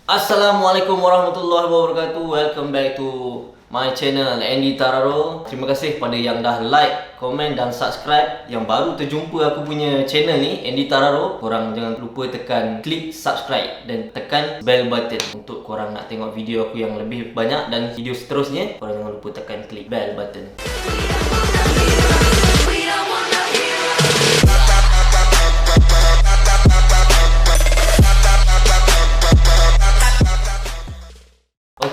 Assalamualaikum warahmatullahi wabarakatuh. Welcome back to my channel Andy Tararo. Terima kasih kepada yang dah like, komen dan subscribe. Yang baru terjumpa aku punya channel ni, Andy Tararo, korang jangan lupa tekan klik subscribe dan tekan bell button untuk korang nak tengok video aku yang lebih banyak. Dan video seterusnya, korang jangan lupa tekan klik bell button.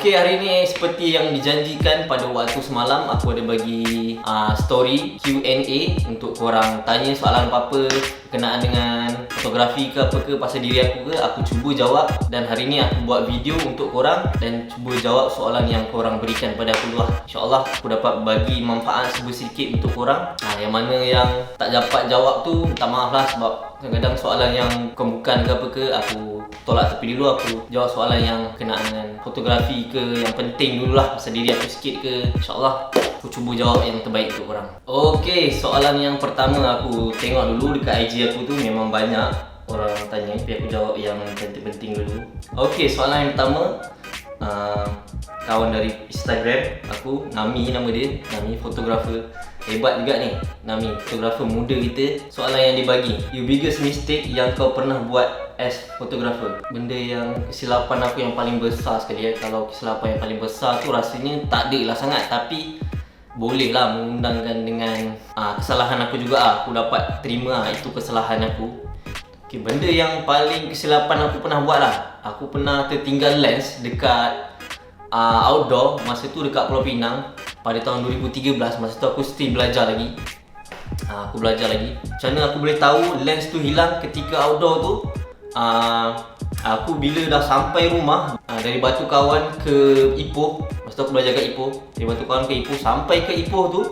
Okey, hari ni seperti yang dijanjikan pada waktu semalam, aku ada bagi story Q&A untuk korang tanya soalan apa-apa berkenaan dengan fotografi ke apa ke, pasal diri aku ke, aku cuba jawab. Dan hari ni aku buat video untuk korang dan cuba jawab soalan yang korang berikan pada aku lah. InsyaAllah aku dapat bagi manfaat sedikit untuk korang. Yang mana yang tak dapat jawab tu, minta maaf lah, sebab kadang-kadang soalan yang bukan ke apa ke, aku tolak tepi dulu. Aku jawab soalan yang kenaan dengan fotografi ke, yang penting dululah pasal diri aku sikit ke. InsyaAllah aku cuba jawab yang terbaik untuk korang. Okey, soalan yang pertama aku tengok dulu dekat IG aku tu, memang banyak orang tanya, tapi aku jawab yang penting-penting dulu. Okey, soalan yang pertama, kawan dari Instagram aku, Nami nama dia, Nami fotografer. Hebat juga ni Nami, fotografer muda kita. Soalan yang dibagi, your biggest mistake yang kau pernah buat as fotografer. Benda yang kesilapan aku yang paling besar sekali Kalau kesilapan yang paling besar tu rasanya tak ada lah sangat, tapi boleh lah mengundangkan dengan kesalahan aku juga. Aku dapat terima itu kesalahan aku. Okay, benda yang paling kesilapan aku pernah buat lah, aku pernah tertinggal lens dekat outdoor. Masa tu dekat Pulau Pinang pada tahun 2013. Masa tu aku still belajar lagi. Aku belajar lagi macam mana aku boleh tahu lens tu hilang ketika outdoor tu. Aku bila dah sampai rumah, dari Batu Kawan ke Ipoh, masa tu aku belajar kat Ipoh, dari Batu Kawan ke Ipoh, sampai ke Ipoh tu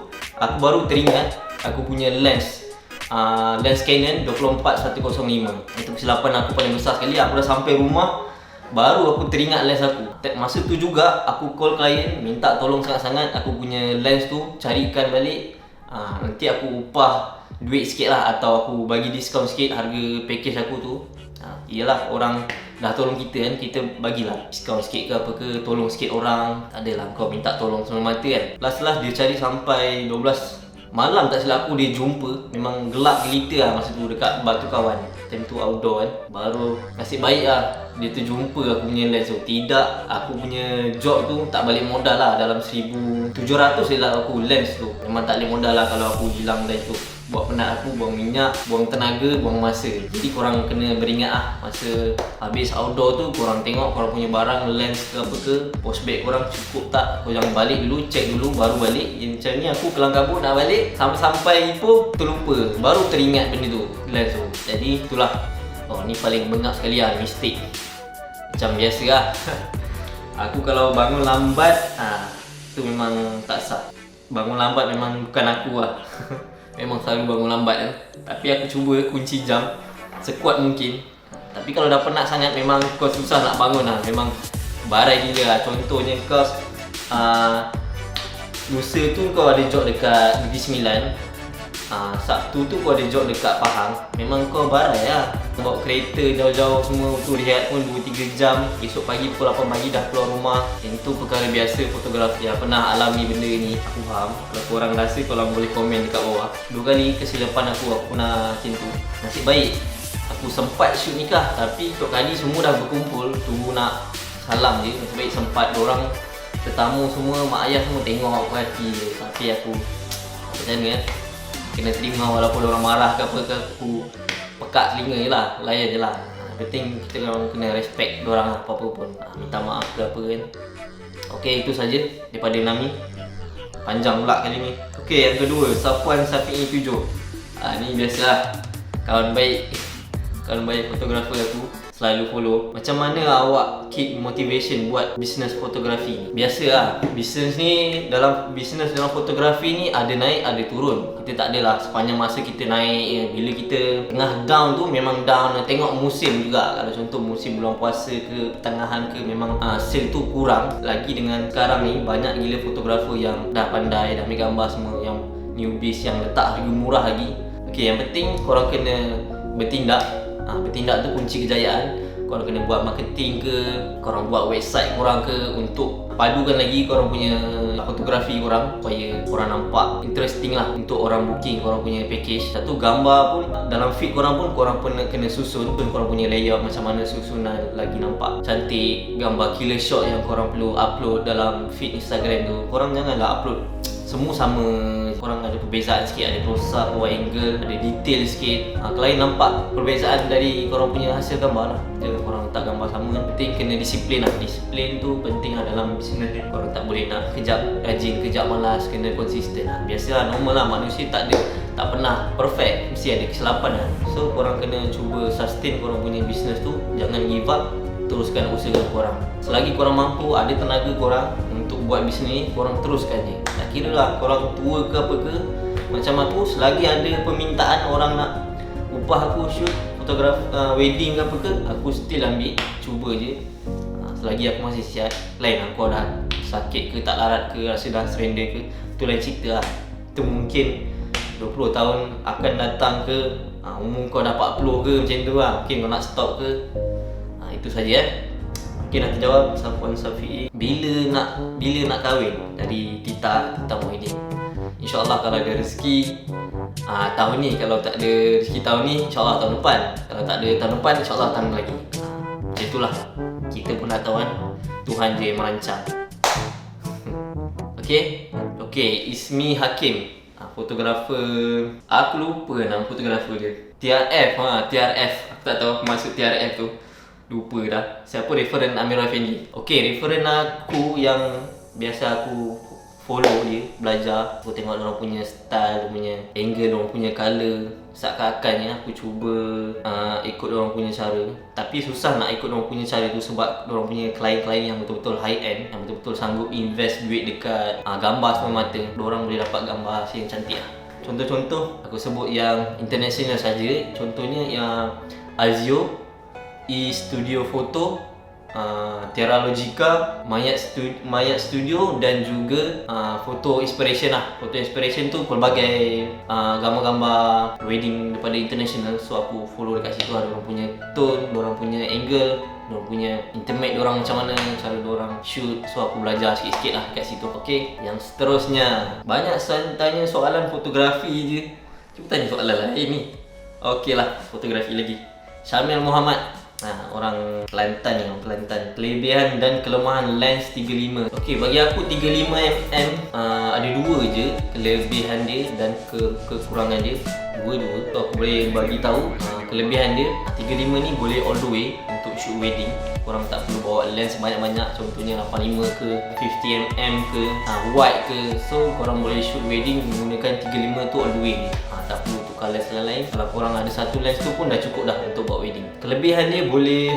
aku baru teringat aku punya lens Canon 24-105. Itu kesilapan aku paling besar sekali. Aku dah sampai rumah baru aku teringat lens aku. Masa tu juga aku call klien, minta tolong sangat-sangat aku punya lens tu carikan balik. Nanti aku upah duit sikit lah, atau aku bagi diskaun sikit harga package aku tu. Iyalah, orang dah tolong kita kan, kita bagilah diskaun sikit ke apa ke, tolong sikit orang. Tak adalah kau minta tolong semata-mata kan. Last dia cari sampai 12 malam tak silap aku, dia jumpa. Memang gelap gelita lah masa tu dekat Batu Kawan. Time tu outdoor kan. Baru nasib baik lah dia terjumpa aku punya lens tu. Tidak, aku punya job tu tak balik modal lah. Dalam 1,700 je lah aku lens tu. Memang tak balik modal lah kalau aku hilang dari tu. Buat penat aku, buang minyak, buang tenaga, buang masa. Jadi korang kena beringat lah, masa habis outdoor tu korang tengok korang punya barang, lens ke apa ke, post bag korang cukup tak. Korang jangan balik dulu, check dulu baru balik. Macam ni aku kelang kabut nak balik, sampai Ipoh terlupa, baru teringat benda tu, lens tu. Jadi itulah, ni paling bengap sekali lah mistake. Macam biasa lah aku kalau bangun lambat, tu memang tak sah. Bangun lambat memang bukan aku lah memang selalu bangun lambat kan. Tapi aku cuba kunci jam sekuat mungkin. Tapi kalau dah penat sangat, memang kau susah nak bangun lah. Memang barai gila lah. Contohnya kau lusa tu kau ada job dekat Negeri Sembilan, Sabtu tu kau ada job dekat Pahang. Memang kau barai lah. Bawa kereta jauh-jauh semua tu, rehat pun 2-3 jam. Esok pagi pukul 8 pagi dah keluar rumah. Itu perkara biasa fotografi yang pernah alami benda ni. Aku faham. Kalau korang rasa, korang boleh komen dekat bawah. 2 kali kesilapan aku pernah macam tu. Nasib baik aku sempat shoot nikah, tapi tok kali semua dah berkumpul, tunggu nak salam je. Nasib baik sempat, dorang tetamu semua, mak ayah semua tengok aku hati je. Tapi aku macam mana kan, kena terima walaupun orang marah ke apa ke, aku pekat telinga je lah, layan je lah. Penting kita kena respect dorang lah, apa-apa pun. Minta maaf ke apa kan. Okey, itu saja daripada Nami. Panjang pula kali ni. Okey, yang kedua, Safwan Safi'i 7. Ni biasalah, kawan baik fotografer aku, selalu follow. Macam mana awak keep motivation buat bisnes fotografi ni? Biasa lah, bisnes ni, dalam fotografi ni ada naik ada turun. Kita tak adalah sepanjang masa kita naik. Bila kita tengah down tu memang down. Tengok musim juga. Kalau contoh musim bulan puasa ke pertengahan ke, memang sale tu kurang. Lagi dengan sekarang ni banyak gila fotografer yang dah pandai, dah ambil gambar semua, yang newbies yang letak harga murah lagi. Okey, yang penting korang kena bertindak. Bertindak tu kunci kejayaan. korang kena buat marketing ke, korang buat website korang ke, untuk padukan lagi korang punya fotografi korang supaya korang nampak interesting lah untuk orang booking korang punya package. Satu, gambar pun dalam feed korang pun korang pun kena susun pun korang punya layout macam mana, susunan lagi nampak cantik. Gambar killer shot yang korang perlu upload dalam feed Instagram tu, korang janganlah upload semua sama. Korang ada perbezaan sikit, ada close up, wide angle, ada detail sikit. Klien nampak perbezaan dari korang punya hasil gambar lah. Jangan korang letak gambar sama kan. Penting kena disiplin lah. Disiplin tu penting lah dalam bisnes ni. Korang tak boleh nak kejap rajin, kejap malas, kena konsisten lah. Biasalah, normal lah, manusia tak pernah perfect, mesti ada kesilapan lah. So korang kena cuba sustain korang punya bisnes tu. Jangan give up, teruskan usaha korang. Selagi korang mampu, ada tenaga korang untuk buat bisnes ni, korang teruskan je. Tak kira lah korang tua ke apa ke, macam aku, selagi ada permintaan orang nak upah aku shoot fotografi wedding ke apa ke, aku still ambil, cuba je. Selagi aku masih sihat. Lain lah kau dah sakit ke, tak larat ke, rasa dah surrender ke, tu lain cerita lah. Itu mungkin 20 tahun akan datang ke, umur kau dah 40 ke, macam tu lah. Mungkin kau nak stop ke. Itu saja. Mungkin nak terjawab Safwan Safi'i. Bila nak kahwin dari Tita Muhyiddin. InsyaAllah kalau ada rezeki tahun ni. Kalau tak ada rezeki tahun ni, InsyaAllah tahun depan. Kalau tak ada tahun depan, InsyaAllah tahun lagi. Macam itulah. Kita pun tak tahu kan, Tuhan je yang merancang. Okay, Ismi Hakim, fotografer. Aku lupa nama fotografer dia. TRF. Aku tak tahu aku masuk TRF tu. Lupa dah. Siapa referen Amirul Effendi? Okay, referen aku yang biasa aku follow dia, belajar. Aku tengok orang punya style, dia punya angle, orang punya colour. Seakan-akannya aku cuba ikut orang punya cara. Tapi susah nak ikut orang punya cara tu sebab orang punya klien-klien yang betul-betul high end, yang betul-betul sanggup invest duit dekat gambar semua mata. Diorang boleh dapat gambar yang cantik lah. Contoh-contoh aku sebut yang international saja. Contohnya yang Azio, Studio Foto, Terra Logica, Mayat Studio dan juga Photo Inspiration lah. Photo Inspiration tu pelbagai gambar-gambar wedding daripada international. So aku follow dekat situ lah. Diorang punya tone, diorang punya angle, diorang punya intimate diorang macam mana, cara diorang shoot. So aku belajar sikit-sikit lah kat situ. Okay, yang seterusnya, banyak tanya soalan fotografi je. Cuba tanya soalan lain ni. Okay lah, fotografi lagi. Syamil Muhammad, orang Kelantan ni, orang Kelantan. Kelebihan dan kelemahan lens 35. Okey, bagi aku 35mm ada dua je kelebihan dia dan kekurangan dia. Dua. So aku boleh bagi tahu kelebihan dia. 35 ni boleh all the way untuk shoot wedding. Korang tak perlu bawa lens banyak-banyak, contohnya 85 ke, 50mm ke, wide ke. So korang boleh shoot wedding menggunakan 35 tu all the way ni. Tak perlu tukar lens lain-lain. Kalau korang ada satu lens tu pun dah cukup dah untuk buat wedding. Kelebihan dia boleh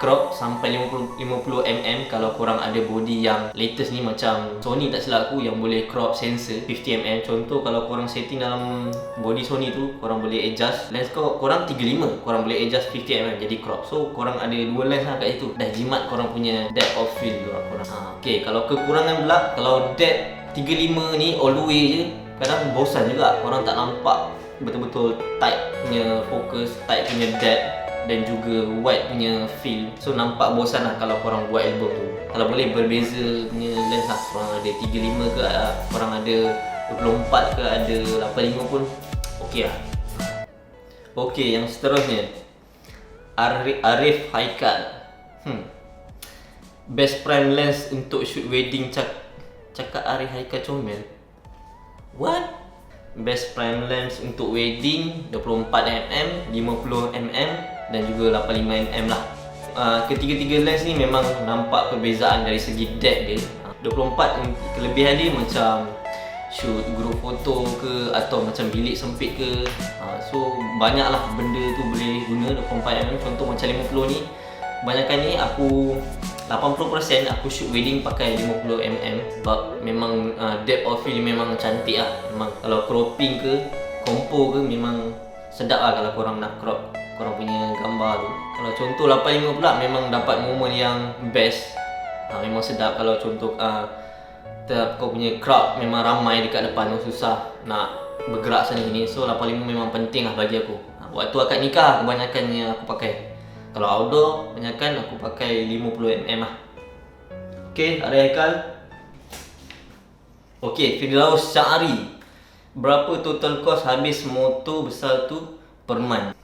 crop sampai 50mm kalau korang ada body yang latest ni, macam Sony tak silap aku yang boleh crop sensor 50mm. Contoh kalau korang setting dalam body Sony tu, korang boleh adjust lens korang 35, korang boleh adjust 50mm jadi crop. So korang ada dua lens lah kat situ. Dah jimat korang punya depth of field korang. Okay, kalau kekurangan pula, kalau depth 35 ni all the way je, kadang bosan juga. Korang tak nampak betul-betul tight punya fokus, tight punya depth dan juga wide punya feel. So nampak bosan lah kalau korang buat album tu. Kalau boleh berbeza punya lens lah. Korang ada 35 ke, korang ada 24 ke, ada 85 pun okey lah. Okey, yang seterusnya, Arif Haikal. Best prime lens untuk shoot wedding, cakap Arif Haikal comel. What? Best prime lens untuk wedding 24mm, 50mm dan juga 85mm lah. Ketiga-tiga lens ni memang nampak perbezaan dari segi depth dia. 24 kelebihan dia macam shoot group foto ke atau macam bilik sempit ke. So banyaklah benda tu boleh guna 24mm. Contoh macam 50 ni, kebanyakan ni aku 80% aku shoot wedding pakai 50mm sebab memang depth of field memang cantik lah. Memang kalau cropping ke, compo ke, memang sedap lah kalau korang nak crop korang punya gambar tu. Kalau contoh 85 pula memang dapat momen yang best. Memang sedap kalau contoh kau punya crowd memang ramai dekat depan tu, susah nak bergerak sana sini. So 85 memang penting lah bagi aku. Waktu akad nikah kebanyakannya aku pakai Kalau outdoor, kebanyakan aku pakai 50mm lah. Okay, ada Haikal. Okay, Firdaus Syahari. Berapa total cost habis motor besar tu per month?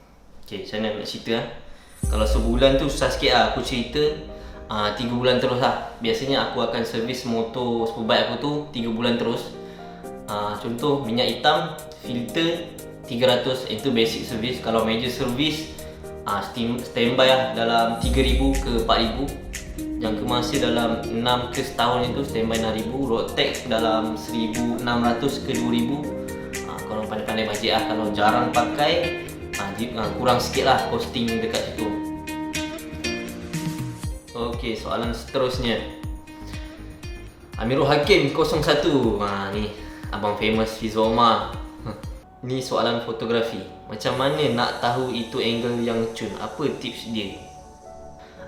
Okay, macam mana nak cerita lah. Kalau sebulan tu susah sikit lah aku cerita. 3 bulan terus lah. Biasanya aku akan servis motor Superbike aku tu 3 bulan terus. Contoh minyak hitam, filter 300, itu basic service. Kalau major service, standby lah dalam 3000 ke 4000. Jangka masa dalam 6 ke setahun itu standby 6000. Road tax dalam 1600 ke 2000. Korang pandai-pandai bajet lah. Kalau jarang pakai, kurang sikit lah costing dekat situ. Ok, soalan seterusnya, Amirul Hakim 01. Ni abang famous Fizo Omar. Ni soalan fotografi. Macam mana nak tahu itu angle yang cun? Apa tips dia?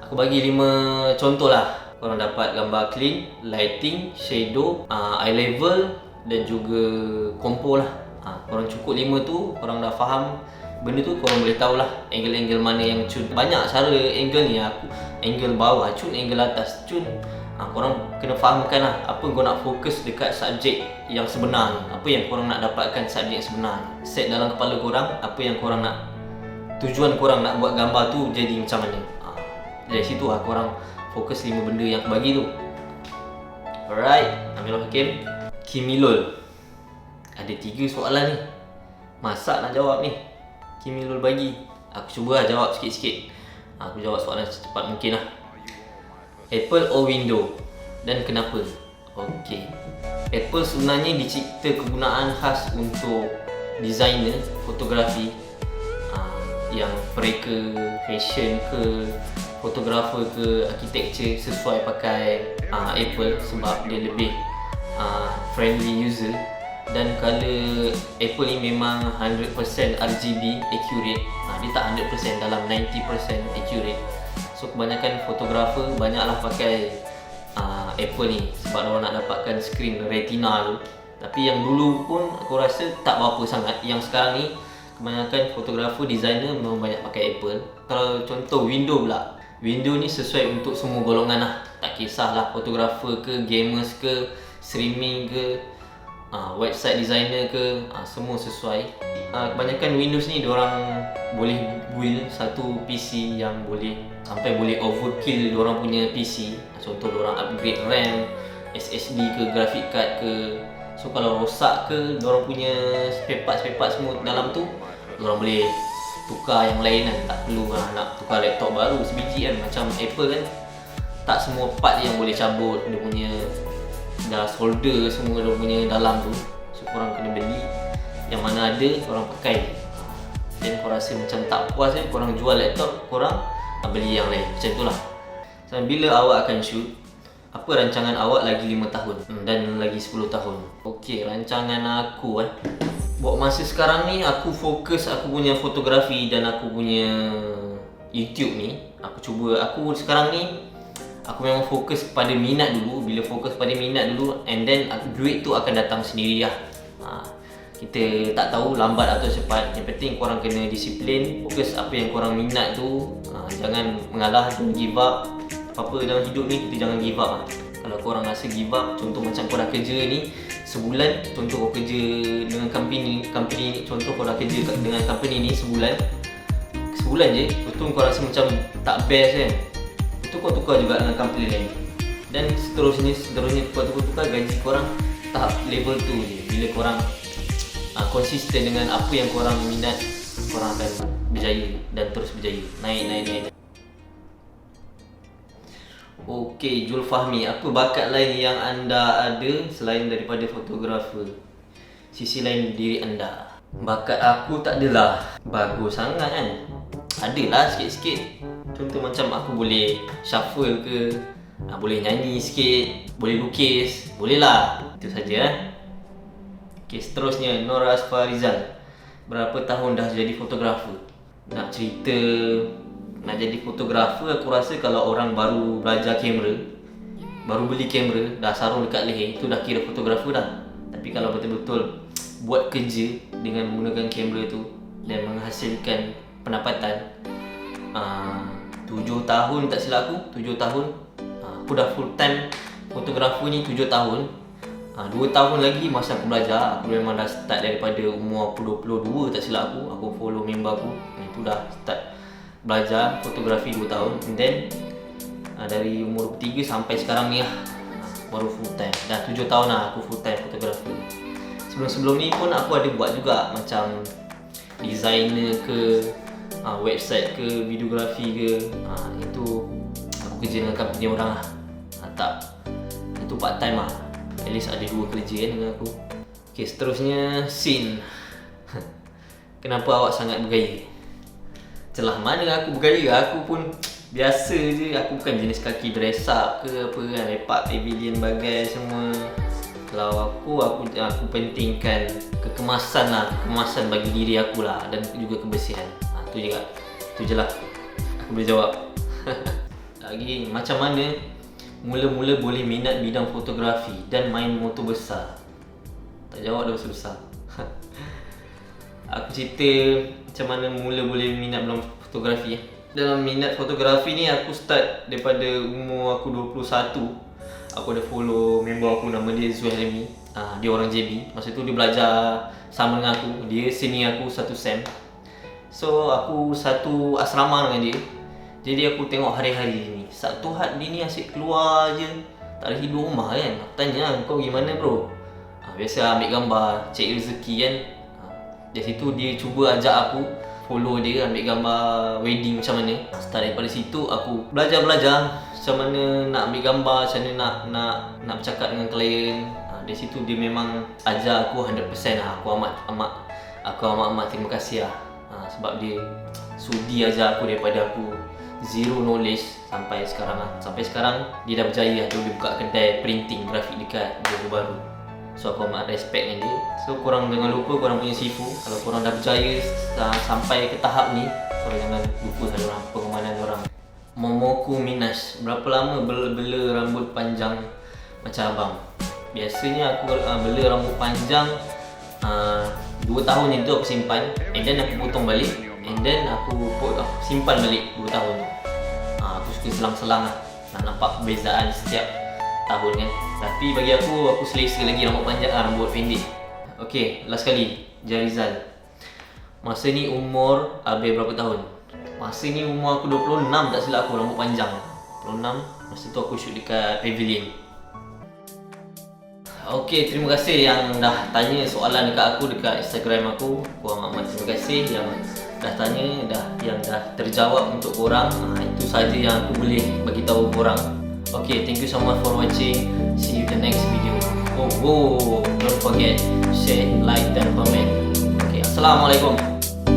Aku bagi 5 contoh lah. Korang dapat gambar clean, lighting, shadow, eye level dan juga compo lah. Korang cukup 5 tu, korang dah faham benda tu, korang boleh tahulah angle-angle mana yang cun. Banyak cara angle ni. Aku angle bawah cun, angle atas cun. Korang kena fahamkan lah apa kau nak fokus dekat subjek yang sebenar ni. Apa yang korang nak dapatkan subjek yang sebenar ni. Set dalam kepala korang apa yang korang nak, tujuan korang nak buat gambar tu jadi macam mana. Dari situ lah korang fokus 5 benda yang aku bagi tu. Alright, Amirul Hakim. Kimilul, ada 3 soalan ni. Masak nak jawab ni. Kimilul bagi. Aku cuba lah jawab sikit-sikit. Aku jawab soalan secepat mungkin lah. Apple or window dan kenapa? Okey. Apple sebenarnya dicipta kegunaan khas untuk designer fotografi, yang mereka fashion ke, fotografer ke, architecture sesuai pakai Apple sebab dia lebih friendly user. Dan color Apple ni memang 100% RGB accurate. Dia tak 100%, dalam 90% accurate. So kebanyakan fotografer banyaklah pakai Apple ni sebab orang nak dapatkan screen retina tu. Tapi yang dulu pun aku rasa tak berapa sangat. Yang sekarang ni kebanyakan fotografer, designer memang banyak pakai Apple. Kalau contoh window pula, window ni sesuai untuk semua golongan lah. Tak kisahlah fotografer ke, gamers ke, streaming ke, website designer ke, semua sesuai. Kebanyakan Windows ni diorang boleh build satu PC yang sampai boleh overkill diorang punya PC. Contoh diorang upgrade RAM, SSD ke, graphic card ke. So kalau rosak ke diorang punya spare part semua dalam tu, diorang boleh tukar yang lain kan. Tak perlu nak tukar laptop baru sebiji kan. Macam Apple kan, tak semua part yang boleh cabut. Dia punya dah solder semua dia punya dalam tu. So korang kena beli yang mana ada, korang pakai. Dan korang rasa macam tak puas kan, korang jual laptop, korang beli yang lain. Macam itulah. So, bila awak akan shoot? Apa rancangan awak lagi 5 tahun dan lagi 10 tahun? Okey, rancangan aku buat masa sekarang ni, aku fokus aku punya fotografi dan aku punya YouTube ni. Aku sekarang ni aku memang fokus pada minat dulu. Bila fokus pada minat dulu, and then duit tu akan datang sendiri lah. Kita tak tahu lambat atau cepat. Yang penting korang kena disiplin, fokus apa yang korang minat tu. Jangan mengalah, jangan give up. Apa-apa dalam hidup ni kita jangan give up lah. Kalau korang rasa give up, contoh macam korang kerja ni sebulan, contoh kau kerja dengan company ni, contoh korang kerja dengan company ni sebulan je, betul kau rasa macam tak best kan, betul kau tukar juga dengan company lain. Dan seterusnya tukar gaji korang tahap level tu je. Bila korang konsisten dengan apa yang korang minat, korang akan berjaya dan terus berjaya, naik. Okey, Jul Fahmi, apa bakat lain yang anda ada selain daripada fotografer? Sisi lain diri anda. Bakat aku tak adalah bagus sangat kan. Adalah sikit-sikit. Contoh macam aku boleh shuffle ke, boleh nyanyi sikit, boleh lukis, boleh lah. Itu saja. Okey, seterusnya Nora Asfarizal. Berapa tahun dah jadi fotografer? Nak cerita nak jadi fotografer, aku rasa kalau orang baru belajar kamera, baru beli kamera, dah sarung dekat leher, itu dah kira fotografer dah. Tapi kalau betul-betul buat kerja dengan menggunakan kamera tu dan menghasilkan pendapatan, 7 tahun tak silap aku, 7 tahun. Aku dah full time fotografer ni 7 tahun. 2 tahun lagi masa aku belajar, aku memang dah start daripada umur aku 22 tak silap aku. Aku follow member aku, itu dah start belajar fotografi 2 tahun. And then dari umur 23 sampai sekarang ni lah, baru full time. Dah 7 tahun lah aku full time fotografer. Sebelum-sebelum ni pun aku ada buat juga macam designer ke, website ke, videografi ke. Itu aku kerja dengan company orang lah. Tak, itu part time lah. At least ada 2 kerja dengan aku. Okay, seterusnya scene. Kenapa awak sangat bergaya? Celah mana aku bergaya? Aku pun biasa je. Aku bukan jenis kaki dress up ke apa kan, lepak pavilion bagai semua. Kalau aku pentingkan kekemasan lah, kekemasan bagi diri aku lah, dan juga kebersihan. Tu je lah aku boleh jawab. Lagi, macam mana mula-mula boleh minat bidang fotografi dan main motor besar? Tak jawab dah besar-besar. Aku cerita macam mana mula boleh minat dalam fotografi. Dalam minat fotografi ni aku start daripada umur aku 21. Aku ada follow member aku, nama dia Zuhairimi. Dia orang JB. Masa tu dia belajar sama dengan aku. Dia senior aku satu sem. So aku satu asrama dengan dia. Jadi aku tengok hari-hari ni, Sabtu Had dia ni asyik keluar je, tak ada hidup rumah kan. Aku tanya, kau gimana bro? Biasa ambil gambar, cek rezeki kan. Dari situ dia cuba ajak aku follow dia, ambil gambar wedding macam mana. Start daripada situ aku belajar macam mana nak ambil gambar, macam mana nak bercakap dengan klien. Dari situ dia memang ajar aku 100% lah. Aku amat terima kasih lah. Sebab dia sudi ajar aku daripada aku zero knowledge sampai sekarang lah. Sampai sekarang dia dah berjaya lah. Dia boleh buka kedai printing grafik dekat Johor Bahru. So aku amat respect dengan dia. So korang jangan lupa korang punya sifu. Kalau korang dah berjaya sampai ke tahap ni, korang jangan lupa orang pengemanan orang. Momoku Minash, berapa lama bela rambut panjang macam abang? Biasanya aku bela rambut panjang 2 tahun yang tu aku simpan, and then aku potong balik, and then aku simpan balik 2 tahun tu. Aku suka selang-selang lah, nak nampak perbezaan setiap tahun kan. Tapi bagi aku selesa lagi rambut panjang, rambut pendek. Okay, last kali, Jarizal. Masa ni umur Abe berapa tahun? Masa ni umur aku 26 tak silap aku, rambut panjang 26. Masa tu aku shoot dekat Pavilion. Okay, terima kasih yang dah tanya soalan dekat aku dekat Instagram aku. Aku amat terima kasih yang dah tanya, yang dah terjawab untuk korang. Itu saja yang aku boleh bagi tahu korang. Okay, thank you so much for watching. See you in the next video. Don't forget share, like dan comment. Okay, Assalamualaikum.